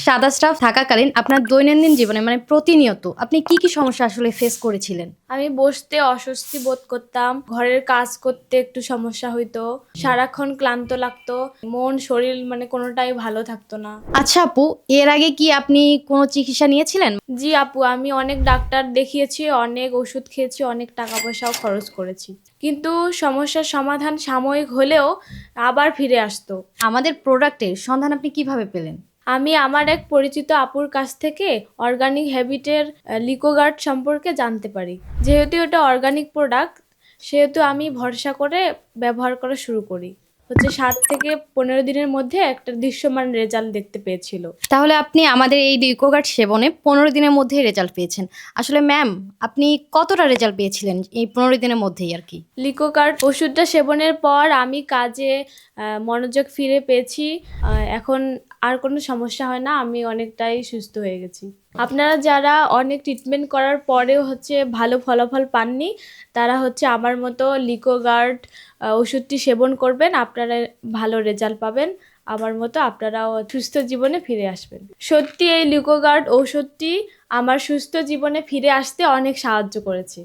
সাদা স্টাফ থাকাকালীন আপনার দৈনন্দিন জীবনে মানে প্রতিনিয়ত আপনি কি সমস্যা আসলে ফেস করেছিলেন? আমি বসতে অস্বস্তি বোধ করতাম, ঘরের কাজ করতে একটু সমস্যা হইতো, সারাক্ষণ ক্লান্ত লাগতো, মন শরীর মানে কোনোটাই ভালো থাকতো না। আচ্ছা আপু, এর আগে কি আপনি কোনো চিকিৎসা নিয়েছিলেন? জি আপু, আমি অনেক ডাক্তার দেখিয়েছি, অনেক ওষুধ খেয়েছি, অনেক টাকা পয়সাও খরচ করেছি, কিন্তু সমস্যার সমাধান সাময়িক হলেও আবার ফিরে আসতো। আমাদের প্রোডাক্টের সন্ধান আপনি কিভাবে পেলেন? আমি আমার এক পরিচিত আপুর কাছ থেকে অর্গানিক হ্যাবিটের লিকোগার্ড সম্পর্কে জানতে পারি। যেহেতু এটা অর্গানিক প্রোডাক্ট, সেহেতু আমি ভরসা করে ব্যবহার করা শুরু করি। 7 থেকে 15 দিনের মধ্যে একটা দৃশ্যমান রেজাল্ট দেখতে পেয়েছিল। তাহলে আপনি আমাদের এই লিকোগার্ড সেবনে ১৫ দিনের মধ্যেই রেজাল্ট পেয়েছেন। আসলে ম্যাম, আপনি কতটা রেজাল্ট পেয়েছিলেন এই ১৫ দিনের মধ্যেই আরকি? লিকোগার্ড ওষুধটা সেবনের পর আমি কাজে মনোযোগ ফিরে পেয়েছি। এখন আর কোনো সমস্যা হয় না, আমি অনেকটাই সুস্থ হয়ে গেছি। আপনারা যারা অনেক ট্রিটমেন্ট করার পরেও ভালো ফলাফল পাননি, তারা আমার মতো লিকোগার্ড ওষুধটি সেবন করবেন, আপনারা ভালো রেজাল্ট পাবেন। আমার মতো আপনারাও সুস্থ জীবনে ফিরে আসবেন। সত্যি এই লিকোগার্ড ঔষধটি আমার সুস্থ জীবনে ফিরে আসতে অনেক সাহায্য করেছে।